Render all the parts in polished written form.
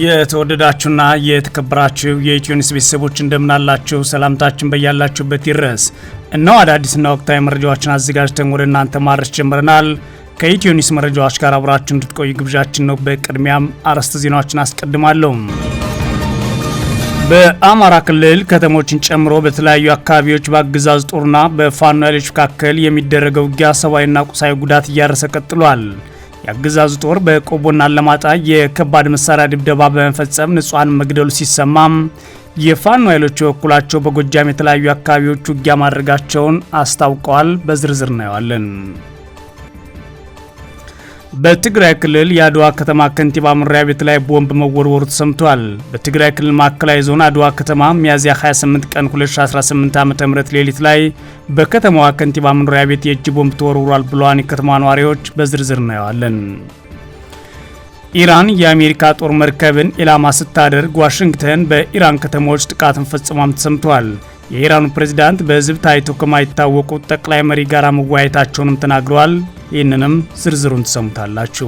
የተወደዳችሁና የተከበራችሁ የኢትዮኒስ ቤተሰቦች እንደምናላችሁ ሰላምታችን በያላችሁበት ይድረስ። እነሆ አዳዲስና ወቅታዊ መረጃዎችን አዘጋጅተን ወደ እናንተ ማድረስ ጀምረናል። ከኢትዮኒስ መረጃዎች ጋር አብራችሁ እንድትቆዩ ግብዣችን ነው። በቅድሚያም አርዕስተ ዜናዎችን አስቀድማለሁ። በአማራ ክልል ከተሞችን ጨምሮ በተለያዩ አካባቢዎች በአገዛዙ ጦርና በፋኖ ኃይሎች መካከል የሚደረገው ውጊያ ሰብአዊና ቁሳዊ ጉዳት እያደረሰ ቀጥሏል። የአገዛዙ ጦር በቆቦና አላማጣ የከባድ መሳሪያ ድብደባ በመፈጸም ንጹሃን መግደሉ ሲሰማም የፋኖ ኃይሎች በበኩላቸው በጎጃም የተለያዩ አካባቢዎች ውጊያ ማድረጋቸውን አስታውቀዋል። በዝርዝር እናየዋለን። በትግራይ ክልል የአድዋ ከተማ ከንቲባ መኖሪያ ቤት ላይ ቦምብ መወርወሩ ተሰምቷል። በትግራይ ክልል ማዕከላዊ ዞን አድዋ ከተማ ሚያዝያ 28 ቀን 2018 ዓ.ም ሌሊት ላይ በከተማዋ ከንቲባ መኖሪያ ቤት የእጅ ቦምብ ተወርውሯል ብለዋል የከተማ ነዋሪዎች። በዝርዝር እናየዋለን። ኢራን የአሜሪካ ጦር መርከብን ኢላማ ስታደርግ ዋሽንግተን በኢራን ከተሞች ጥቃትን ፈጽሟም ተሰምቷል። የኢራኑ ፕሬዝዳንት በህዝብ ታይቶ ከማይታወቁ ጠቅላይ መሪ ጋር መወያየታቸውንም ተናግረዋል። ይህንንም ዝርዝሩን ትሰሙታላችሁ።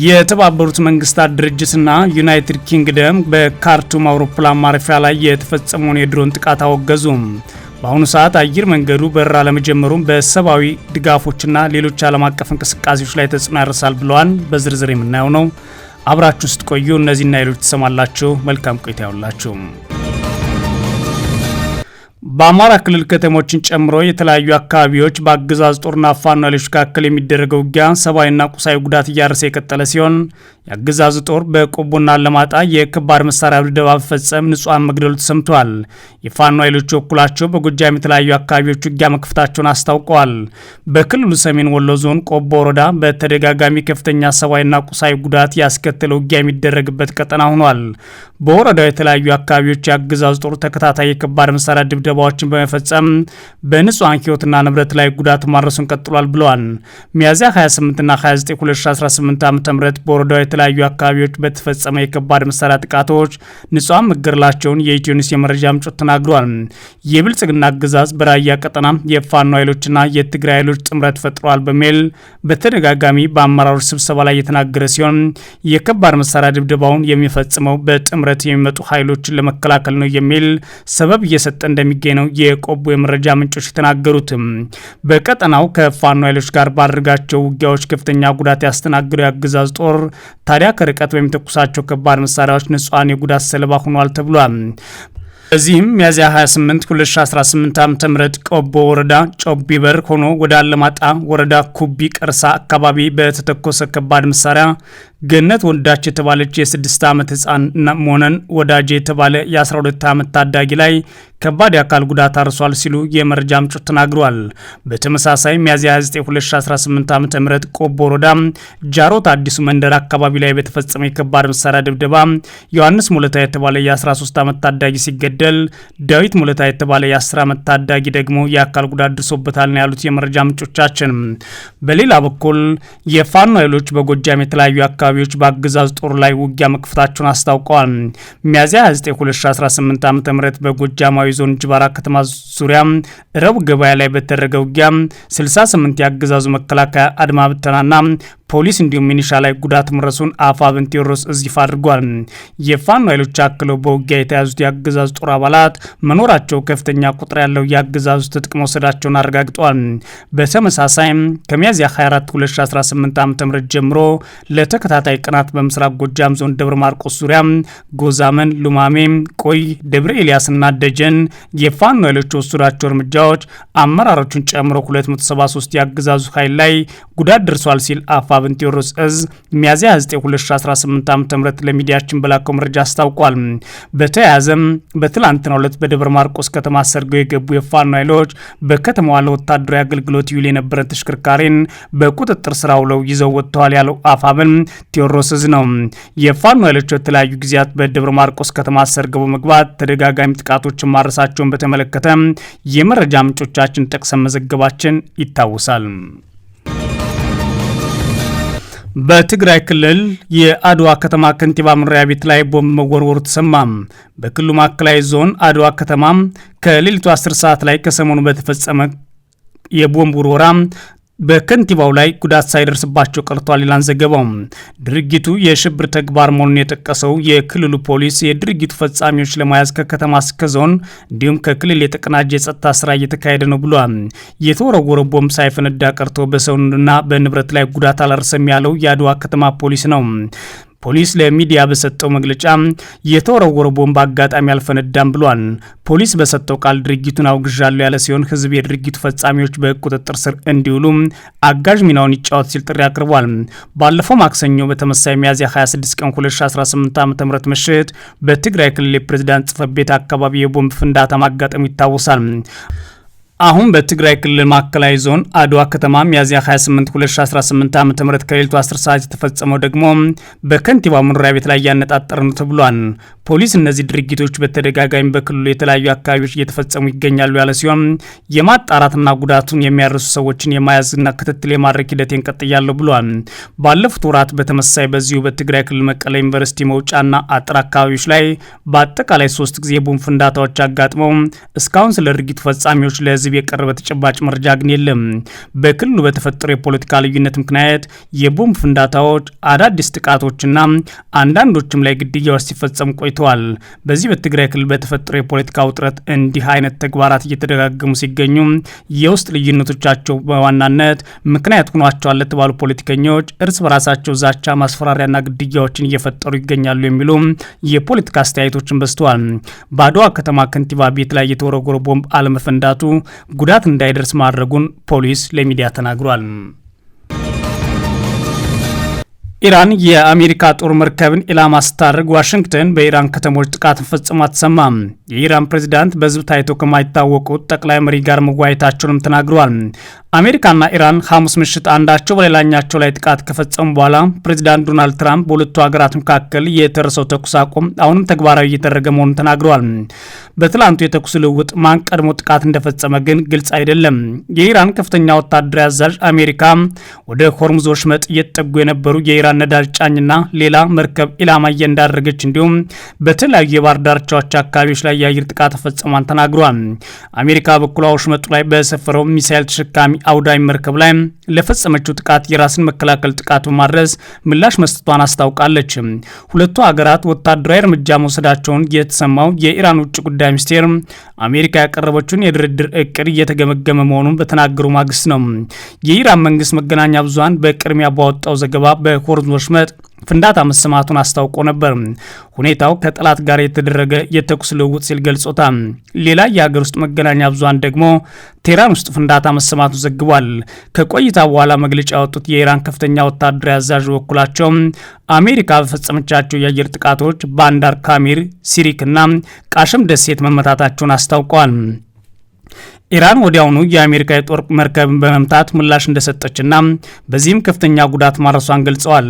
የተባበሩት መንግስታት ድርጅትና ዩናይትድ ኪንግደም በካርቱም አውሮፕላን ማረፊያ ላይ የተፈጸመውን የድሮን ጥቃት አወገዙም። በአሁኑ ሰዓት አየር መንገዱ በረራ ለመጀመሩም በሰብአዊ ድጋፎችና ሌሎች ዓለም አቀፍ እንቅስቃሴዎች ላይ ተጽዕኖ ያደርሳል ብለዋል። በዝርዝር የምናየው ነው። አብራችሁ ውስጥ ቆዩ። እነዚህና ሌሎች ትሰማላችሁ። መልካም ቆይታ ያውላችሁ። በአማራ ክልል ከተሞችን ጨምሮ የተለያዩ አካባቢዎች በአገዛዙ ጦርና ፋኖ ኃይሎች መካከል የሚደረገው ውጊያ ሰብአዊና ቁሳዊ ጉዳት እያደረሰ የቀጠለ ሲሆን የአገዛዙ ጦር በቆቦና አላማጣ የከባድ መሳሪያ ድብደባ በመፈጸም ንጹሃን መግደሉ ተሰምቷል። የፋኖ ኃይሎች በኩላቸው በጎጃም የተለያዩ አካባቢዎች ውጊያ መክፈታቸውን አስታውቀዋል። በክልሉ ሰሜን ወሎ ዞን ቆቦ ወረዳ በተደጋጋሚ ከፍተኛ ሰብአዊና ቁሳዊ ጉዳት ያስከተለ ውጊያ የሚደረግበት ቀጠና ሆኗል። በወረዳው የተለያዩ አካባቢዎች የአገዛዙ ጦር ተከታታይ የከባድ መሳሪያ ድብደባዎችን በመፈጸም በንጹሃን ሕይወትና ንብረት ላይ ጉዳት ማድረሱን ቀጥሏል ብለዋል። ሚያዝያ 28ና 29 2018 ዓ.ም በወረዳው የተለያዩ አካባቢዎች በተፈጸመ የከባድ መሳሪያ ጥቃቶች ንጹሃን መገደላቸውን የኢትዮኒስ የመረጃ ምንጮች ተናግረዋል። የብልጽግና አገዛዝ በራያ ቀጠና የፋኖ ኃይሎችና የትግራይ ኃይሎች ጥምረት ፈጥረዋል በሚል በተደጋጋሚ በአመራሮች ስብሰባ ላይ የተናገረ ሲሆን የከባድ መሳሪያ ድብደባውን የሚፈጽመው በጥምረት የሚመጡ ኃይሎችን ለመከላከል ነው የሚል ሰበብ እየሰጠ እንደሚገኝ ነው የቆቦ የመረጃ ምንጮች የተናገሩትም። በቀጠናው ከፋኖ ኃይሎች ጋር ባደረጋቸው ውጊያዎች ከፍተኛ ጉዳት ያስተናገደው የአገዛዝ ጦር ታዲያ ከርቀት በሚተኩሳቸው ከባድ መሳሪያዎች ንጹሃን የጉዳት ሰለባ ሆኗል ተብሏል። በዚህም ሚያዝያ 28 2018 ዓ.ም ቆቦ ወረዳ ጮቢ በር ሆኖ ወደ አለማጣ ወረዳ ኩቢ ቀርሳ አካባቢ በተተኮሰ ከባድ መሳሪያ ገነት ወንዳች የተባለች የ6 ዓመት ህፃን ሞነን ወዳጅ የተባለ የ12 ዓመት ታዳጊ ላይ ከባድ የአካል ጉዳት አርሷል ሲሉ የመረጃ ምንጮች ተናግረዋል። በተመሳሳይ ሚያዝያ 29 2018 ዓ.ም ቆቦ ወረዳ ጃሮት አዲሱ መንደር አካባቢ ላይ በተፈጸመ የከባድ መሳሪያ ድብደባ ዮሐንስ ሙለታ የተባለ የ13 ዓመት ታዳጊ ሲገደል ዳዊት ሙለታ የተባለ የ10 ዓመት ታዳጊ ደግሞ የአካል ጉዳት ደርሶበታል ነው ያሉት የመረጃ ምንጮቻችን። በሌላ በኩል የፋኖ ኃይሎች በጎጃም የተለያዩ አካባቢዎች በአገዛዙ ጦር ላይ ውጊያ መክፈታቸውን አስታውቀዋል። ሚያዝያ 29 2018 ዓ.ም በጎጃማዊ ዞን ጅባራ ከተማ ዙሪያ ረቡዕ ገበያ ላይ በተደረገ ውጊያ 68 የአገዛዙ መከላከያ አድማ ብተናና ፖሊስ እንዲሁም ሚኒሻ ላይ ጉዳት መድረሱን አፋብን ቴዎድሮስ ይፋ አድርጓል። የፋኖ ኃይሎች አክለው በውጊያ የተያዙት የአገዛዙ ጦር አባላት መኖራቸው ከፍተኛ ቁጥር ያለው የአገዛዙ ትጥቅ መውሰዳቸውን አረጋግጠዋል። በተመሳሳይ ከሚያዝያ 24 2018 ዓ.ም ጀምሮ ለተከታታይ ቀናት በምስራቅ ጎጃም ዞን ደብረ ማርቆስ ዙሪያ ጎዛመን፣ ሉማሜ፣ ቆይ፣ ደብረ ኤልያስና ደጀን የፋኖ ኃይሎች ወሰዷቸው እርምጃዎች አመራሮቹን ጨምሮ 273 የአገዛዙ ኃይል ላይ ጉዳት ደርሷል ሲል አፋብን ቴዎድሮስ ሚያዝያ 29 2018 ዓ.ም ለሚዲያችን በላከው መረጃ አስታውቋል። በተያያዘም በትላንትናው ዕለት በደብረ ማርቆስ ከተማ ሰርገው የገቡ የፋኖ ኃይሎች በከተማዋ ለወታደራዊ አገልግሎት ይውል የነበረ ተሽከርካሪን በቁጥጥር ስር አውለው ይዘው ወጥተዋል ያለው አፋብን ቴዎድሮስ ነው። የፋኖ ኃይሎች በተለያዩ ጊዜያት በደብረ ማርቆስ ከተማ ሰርገው በመግባት ተደጋጋሚ ጥቃቶችን ማድረሳቸውን በተመለከተ የመረጃ ምንጮቻችን ጠቅሰን መዘገባችን ይታወሳል። በትግራይ ክልል የአድዋ ከተማ ከንቲባ መኖሪያ ቤት ላይ ቦምብ መወርወሩ ተሰማ። በክልሉ ማዕከላዊ ዞን አድዋ ከተማ ከሌሊቱ 10 ሰዓት ላይ ከሰሞኑ በተፈጸመ የቦምብ ውርወራ በከንቲባው ላይ ጉዳት ሳይደርስባቸው ቀርቷል ይላል ዘገባው። ድርጊቱ የሽብር ተግባር መሆኑን የጠቀሰው የክልሉ ፖሊስ የድርጊቱ ፈጻሚዎች ለመያዝ ከከተማ እስከ ዞን እንዲሁም ከክልል የተቀናጀ የጸጥታ ስራ እየተካሄደ ነው ብሏል። የተወረወረ ቦምብ ሳይፈነዳ ቀርቶ በሰውና በንብረት ላይ ጉዳት አላደረሰም ያለው የአድዋ ከተማ ፖሊስ ነው። ፖሊስ ለሚዲያ በሰጠው መግለጫ የተወረወረ ቦምብ አጋጣሚ አልፈነዳም ብሏል። ፖሊስ በሰጠው ቃል ድርጊቱን አውግዣለሁ ያለ ሲሆን ህዝብ የድርጊቱ ፈጻሚዎች በቁጥጥር ስር እንዲውሉ አጋዥ ሚናውን ይጫወት ሲል ጥሪ አቅርቧል። ባለፈው ማክሰኞ በተመሳይ ሚያዝያ 26 ቀን 2018 ዓ.ም ምሽት በትግራይ ክልል የፕሬዝዳንት ጽሕፈት ቤት አካባቢ የቦምብ ፍንዳታ ማጋጠሙ ይታወሳል። አሁን በትግራይ ክልል ማዕከላዊ ዞን አድዋ ከተማ ሚያዝያ 28 2018 ዓ.ም ከሌሊቱ 10 ሰዓት የተፈጸመው ደግሞ በከንቲባው መኖሪያ ቤት ላይ ያነጣጠረ ነው ተብሏል። ፖሊስ እነዚህ ድርጊቶች በተደጋጋሚ በክልሉ የተለያዩ አካባቢዎች እየተፈጸሙ ይገኛሉ ያለ ሲሆን የማጣራትና ጉዳቱን የሚያደርሱ ሰዎችን የማያዝና ክትትል የማድረግ ሂደቴን ቀጥያለሁ ብሏል። ባለፉት ወራት በተመሳይ በዚሁ በትግራይ ክልል መቀሌ ዩኒቨርሲቲ መውጫና አጥር አካባቢዎች ላይ በአጠቃላይ 3 ጊዜ የቦምብ ፍንዳታዎች አጋጥመው እስካሁን ስለ ድርጊቱ ፈጻሚዎች ለህዝብ የቀረበ ተጨባጭ መረጃ ግን የለም። በክልሉ በተፈጠረው የፖለቲካ ልዩነት ምክንያት የቦምብ ፍንዳታዎች፣ አዳዲስ ጥቃቶችና አንዳንዶችም ላይ ግድያዎች ሲፈጸሙ ቆይተዋል። በዚህ በትግራይ ክልል በተፈጠረው የፖለቲካ ውጥረት እንዲህ አይነት ተግባራት እየተደጋገሙ ሲገኙ የውስጥ ልዩነቶቻቸው በዋናነት ምክንያት ሆኗቸዋል ለተባሉ ፖለቲከኞች እርስ በራሳቸው ዛቻ፣ ማስፈራሪያና ግድያዎችን እየፈጠሩ ይገኛሉ የሚሉ የፖለቲካ አስተያየቶችን በዝተዋል። በአድዋ ከተማ ከንቲባ ቤት ላይ የተወረወረ ቦምብ አለመፈንዳቱ ጉዳት እንዳይደርስ ማድረጉን ፖሊስ ለሚዲያ ተናግሯል። ኢራን የአሜሪካ ጦር መርከብን ኢላማ ስታደርግ ዋሽንግተን በኢራን ከተሞች ጥቃት ፈጽማ አትሰማም። የኢራን ፕሬዝዳንት በህዝብ ታይቶ ከማይታወቁት ጠቅላይ መሪ ጋር መወያየታቸውንም ተናግረዋል። አሜሪካና ኢራን ሐሙስ ምሽት አንዳቸው በሌላኛቸው ላይ ጥቃት ከፈጸሙ በኋላ ፕሬዝዳንት ዶናልድ ትራምፕ በሁለቱ ሀገራት መካከል የተደረሰው ተኩስ አቁም አሁንም ተግባራዊ እየተደረገ መሆኑን ተናግረዋል። በትላንቱ የተኩስ ልውውጥ ማን ቀድሞ ጥቃት እንደፈጸመ ግን ግልጽ አይደለም። የኢራን ከፍተኛ ወታደራዊ አዛዥ አሜሪካ ወደ ሆርሙዝ ወሽመጥ እየተጠጉ የነበሩ የኢራን ነዳጅ ጫኝና ሌላ መርከብ ኢላማ እንዳደረገች እንዲሁም በተለያዩ የባህር ዳርቻዎች አካባቢዎች ላይ የአየር ጥቃት ተፈጽሟን ተናግሯል። አሜሪካ በኩሏ ወሽመጡ ላይ በሰፈረው ሚሳኤል ተሸካሚ አውዳሚ መርከብ ላይ ለፈጸመችው ጥቃት የራስን መከላከል ጥቃት በማድረስ ምላሽ መስጠቷን አስታውቃለች። ሁለቱ ሀገራት ወታደራዊ እርምጃ መውሰዳቸውን የተሰማው የኢራን ውጭ ጉዳይ ሚኒስቴር አሜሪካ ያቀረበችውን የድርድር እቅድ እየተገመገመ መሆኑን በተናገሩ ማግስት ነው። የኢራን መንግስት መገናኛ ብዙሃን በቅድሚያ ባወጣው ዘገባ በሆርሙዝ ወሽመጥ ፍንዳታ መሰማቱን አስታውቆ ነበር። ሁኔታው ከጠላት ጋር የተደረገ የተኩስ ልውውጥ ሲል ገልጾታል። ሌላ የሀገር ውስጥ መገናኛ ብዙሃን ደግሞ ቴህራን ውስጥ ፍንዳታ መሰማቱን ዘግቧል። ከቆይታ በኋላ መግለጫ ያወጡት የኢራን ከፍተኛ ወታደራዊ አዛዥ በበኩላቸው አሜሪካ በፈጸመቻቸው የአየር ጥቃቶች ባንዳር ካሚር፣ ሲሪክ እና ቃሽም ደሴት መመታታቸውን አስታውቀዋል። ኢራን ወዲያውኑ የአሜሪካ የጦር መርከብን በመምታት ምላሽ እንደሰጠችና በዚህም ከፍተኛ ጉዳት ማድረሷን ገልጸዋል።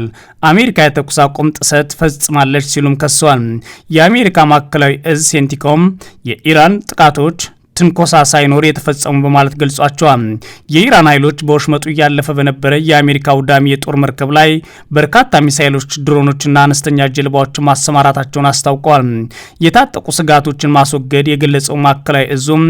አሜሪካ የተኩስ አቁም ጥሰት ፈጽማለች ሲሉም ከሰዋል። የአሜሪካ ማዕከላዊ እዝ ሴንቲኮም የኢራን ጥቃቶች ትንኮሳ ሳይኖር የተፈጸሙ በማለት ገልጿቸዋል። የኢራን ኃይሎች በወሽመጡ እያለፈ በነበረ የአሜሪካ ውዳሚ የጦር መርከብ ላይ በርካታ ሚሳይሎች፣ ድሮኖችና አነስተኛ ጀልባዎች ማሰማራታቸውን አስታውቀዋል። የታጠቁ ስጋቶችን ማስወገድ የገለጸው ማዕከላዊ እዙም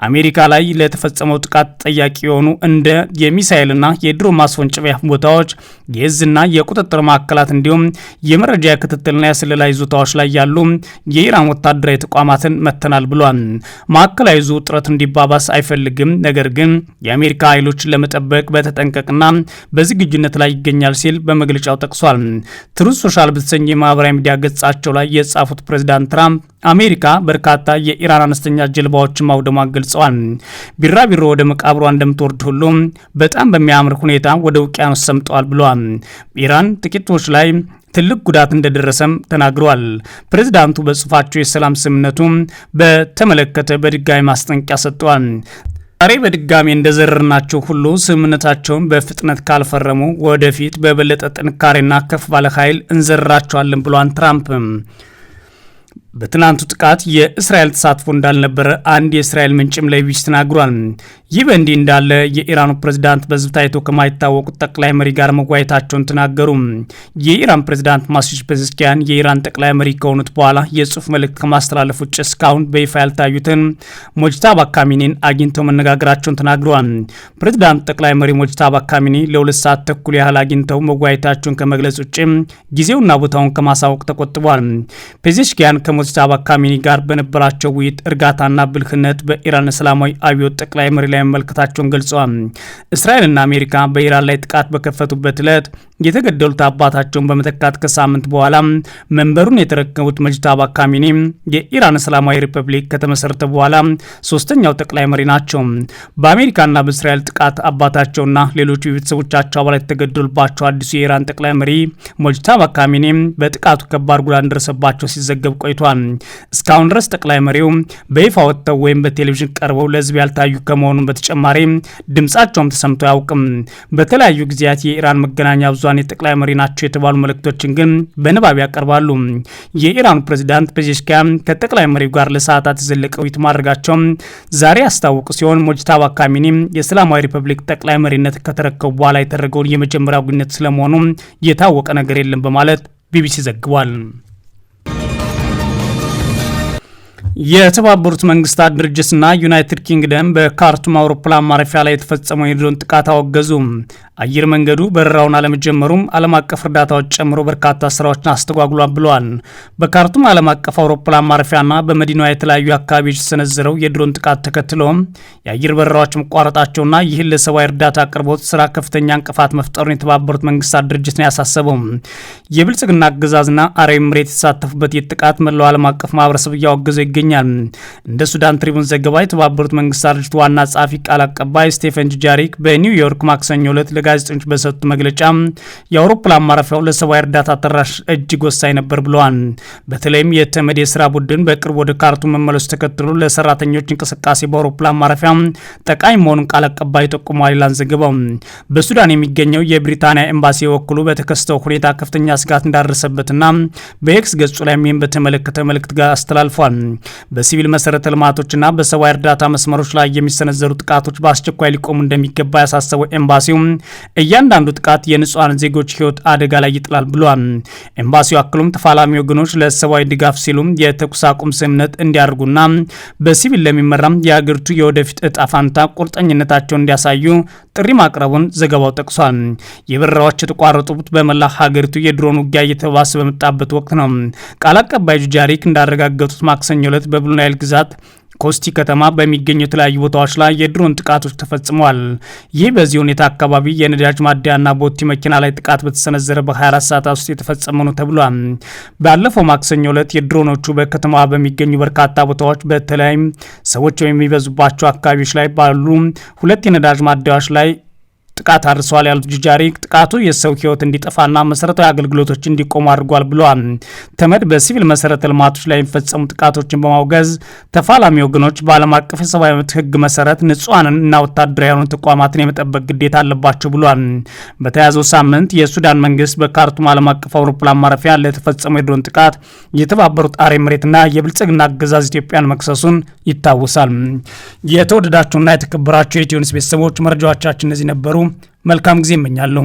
አሜሪካ ላይ ለተፈጸመው ጥቃት ተጠያቂ የሆኑ እንደ የሚሳይልና የድሮን ማስወንጨቢያ ቦታዎች፣ የእዝና የቁጥጥር ማዕከላት እንዲሁም የመረጃ የክትትልና የስለላ ይዞታዎች ላይ ያሉ የኢራን ወታደራዊ ተቋማትን መተናል ብሏል። ማዕከላዊ እዙ ውጥረት እንዲባባስ አይፈልግም፣ ነገር ግን የአሜሪካ ኃይሎችን ለመጠበቅ በተጠንቀቅና በዝግጁነት ላይ ይገኛል ሲል በመግለጫው ጠቅሷል። ትሩዝ ሶሻል በተሰኘ የማህበራዊ ሚዲያ ገጻቸው ላይ የጻፉት ፕሬዝዳንት ትራምፕ አሜሪካ በርካታ የኢራን አነስተኛ ጀልባዎችን ማውደሟን ገልጸዋል። ቢራቢሮ ወደ መቃብሯ እንደምትወርድ ሁሉ በጣም በሚያምር ሁኔታ ወደ ውቅያኖስ ሰምጠዋል ብለዋል። ኢራን ጥቂቶች ላይ ትልቅ ጉዳት እንደደረሰም ተናግረዋል። ፕሬዝዳንቱ በጽሁፋቸው የሰላም ስምምነቱ በተመለከተ በድጋሚ ማስጠንቀቂያ ሰጥተዋል። ዛሬ በድጋሚ እንደዘረርናቸው ሁሉ ስምምነታቸውን በፍጥነት ካልፈረሙ ወደፊት በበለጠ ጥንካሬና ከፍ ባለ ኃይል እንዘርራቸዋለን ብሏል ትራምፕ። በትናንቱ ጥቃት የእስራኤል ተሳትፎ እንዳልነበረ አንድ የእስራኤል ምንጭም ለቢቢሲ ተናግሯል። ይህ በእንዲህ እንዳለ የኢራኑ ፕሬዝዳንት በህዝብ ታይቶ ከማይታወቁት ጠቅላይ መሪ ጋር መወያየታቸውን ተናገሩ። የኢራን ፕሬዝዳንት ማሱድ ፔዜሽኪያን የኢራን ጠቅላይ መሪ ከሆኑት በኋላ የጽሁፍ መልእክት ከማስተላለፍ ውጭ እስካሁን በይፋ ያልታዩትን ሞጅታባ ካሚኒን አግኝተው መነጋገራቸውን ተናግረዋል። ፕሬዝዳንቱ ጠቅላይ መሪ ሞጅታባ ካሚኒ ለ2 ሰዓት ተኩል ያህል አግኝተው መወያየታቸውን ከመግለጽ ውጭ ጊዜውና ቦታውን ከማሳወቅ ተቆጥቧል። ፔዜሽኪያን ሙጅታባ ካሚኒ ጋር በነበራቸው ውይይት እርጋታና ብልህነት በኢራን እስላማዊ አብዮት ጠቅላይ መሪ ላይ መመልከታቸውን ገልጸዋል። እስራኤልና አሜሪካ በኢራን ላይ ጥቃት በከፈቱበት ዕለት የተገደሉት አባታቸውን በመተካት ከሳምንት በኋላ መንበሩን የተረከቡት ሙጅታባ ካሚኒ የኢራን እስላማዊ ሪፐብሊክ ከተመሰረተ በኋላ 3ኛው ጠቅላይ መሪ ናቸው። በአሜሪካና በእስራኤል ጥቃት አባታቸውና ሌሎች የቤተሰቦቻቸው አባላት የተገደሉባቸው አዲሱ የኢራን ጠቅላይ መሪ ሙጅታባ ካሚኒ በጥቃቱ ከባድ ጉዳት እንደደረሰባቸው ሲዘገብ ቆይቷል። እስካሁን ድረስ ጠቅላይ መሪው በይፋ ወጥተው ወይም በቴሌቪዥን ቀርበው ለህዝብ ያልታዩ ከመሆኑ በተጨማሪ ድምጻቸውም ተሰምቶ አያውቅም። በተለያዩ ጊዜያት የኢራን መገናኛ ብዙሃን የጠቅላይ መሪ ናቸው የተባሉ መልእክቶችን ግን በንባብ ያቀርባሉ። የኢራኑ ፕሬዝዳንት ፔዜሽኪያን ከጠቅላይ መሪው ጋር ለሰዓታት የዘለቀ ውይይት ማድረጋቸው ዛሬ ያስታወቁ ሲሆን ሙጅታባ ካሚኒ የእስላማዊ ሪፐብሊክ ጠቅላይ መሪነት ከተረከቡ በኋላ የተደረገውን የመጀመሪያው ግንኙነት ስለመሆኑ የታወቀ ነገር የለም በማለት ቢቢሲ ዘግቧል። የተባበሩት መንግስታት ድርጅትና ዩናይትድ ኪንግደም በካርቱም አውሮፕላን ማረፊያ ላይ የተፈጸመው የድሮን ጥቃት አወገዙ። አየር መንገዱ በረራውን አለመጀመሩም ዓለም አቀፍ እርዳታዎች ጨምሮ በርካታ ስራዎችን አስተጓጉሏል ብለዋል። በካርቱም ዓለም አቀፍ አውሮፕላን ማረፊያና በመዲናዋ የተለያዩ አካባቢዎች የተሰነዘረው የድሮን ጥቃት ተከትሎ የአየር በረራዎች መቋረጣቸውና ይህን ለሰብአዊ እርዳታ አቅርቦት ስራ ከፍተኛ እንቅፋት መፍጠሩን የተባበሩት መንግስታት ድርጅት ነው ያሳሰበው። የብልጽግና አገዛዝና አረብ ኤምሬት የተሳተፉበት የጥቃት መላው ዓለም አቀፍ ማህበረሰብ እያወገዘው ይገኛል። እንደ ሱዳን ትሪቡን ዘገባ የተባበሩት መንግስታት ድርጅት ዋና ጸሐፊ ቃል አቀባይ ስቴፈን ዱጃሪክ በኒውዮርክ ማክሰኞ ዕለት ለጋዜጠኞች በሰጡት መግለጫ የአውሮፕላን ማረፊያው ለሰብአዊ እርዳታ ተደራሽ እጅግ ወሳኝ ነበር ብለዋል። በተለይም የተመድ የስራ ቡድን በቅርብ ወደ ካርቱም መመለሱ ተከትሎ ለሰራተኞች እንቅስቃሴ በአውሮፕላን ማረፊያ ጠቃሚ መሆኑን ቃል አቀባይ ጠቁመዋል ይላል ዘገባው። በሱዳን የሚገኘው የብሪታንያ ኤምባሲ በኩሉ በተከሰተው ሁኔታ ከፍተኛ ስጋት እንዳደረሰበትና በኤክስ ገጹ ላይ ይህን በተመለከተ መልእክት ጋር አስተላልፏል። በሲቪል መሰረተ ልማቶችና በሰብአዊ እርዳታ መስመሮች ላይ የሚሰነዘሩ ጥቃቶች በአስቸኳይ ሊቆሙ እንደሚገባ ያሳሰበው ኤምባሲው እያንዳንዱ ጥቃት የንጹሃን ዜጎች ህይወት አደጋ ላይ ይጥላል ብሏል። ኤምባሲው አክሎም ተፋላሚ ወገኖች ለሰብአዊ ድጋፍ ሲሉ የተኩስ አቁም ስምምነት እንዲያደርጉና በሲቪል ለሚመራም የሀገሪቱ የወደፊት እጣ ፋንታ ቁርጠኝነታቸውን እንዲያሳዩ ጥሪ ማቅረቡን ዘገባው ጠቅሷል። የበረራዎች የተቋረጡት በመላ ሀገሪቱ የድሮን ውጊያ እየተባባሰ በመጣበት ወቅት ነው። ቃል አቀባይ ዱጃሪክ እንዳረጋገጡት ማክሰኞ ዕለት በብሉ ናይል ግዛት ኮስቲ ከተማ በሚገኙ የተለያዩ ቦታዎች ላይ የድሮን ጥቃቶች ተፈጽመዋል። ይህ በዚህ ሁኔታ አካባቢ የነዳጅ ማደያና ቦቲ መኪና ላይ ጥቃት በተሰነዘረ በ24 ሰዓታት ውስጥ የተፈጸመ ነው ተብሏል። ባለፈው ማክሰኞ ዕለት የድሮኖቹ በከተማዋ በሚገኙ በርካታ ቦታዎች በተለይም ሰዎች የሚበዙባቸው አካባቢዎች ላይ ባሉ 2 የነዳጅ ማደያዎች ላይ ጥቃት አድርሰዋል ያሉት ዱጃሪክ ጥቃቱ የሰው ህይወት እንዲጠፋና መሰረታዊ አገልግሎቶች እንዲቆሙ አድርጓል ብለዋል። ተመድ በሲቪል መሰረተ ልማቶች ላይ የሚፈጸሙ ጥቃቶችን በማውገዝ ተፋላሚ ወገኖች በዓለም አቀፍ የሰብአዊ መብት ህግ መሰረት ንጹሃንን እና ወታደራዊ ያልሆኑ ተቋማትን የመጠበቅ ግዴታ አለባቸው ብሏል። በተያዘው ሳምንት የሱዳን መንግስት በካርቱም ዓለም አቀፍ አውሮፕላን ማረፊያ ለተፈጸመው የድሮን ጥቃት የተባበሩት አረብ ኤምሬትና የብልጽግና አገዛዝ ኢትዮጵያን መክሰሱን ይታወሳል። የተወደዳችሁና የተከበራችሁ የኢትዮ ኒውስ ቤተሰቦች መረጃዎቻችን እነዚህ ነበሩ። መልካም ጊዜ እመኛለሁ።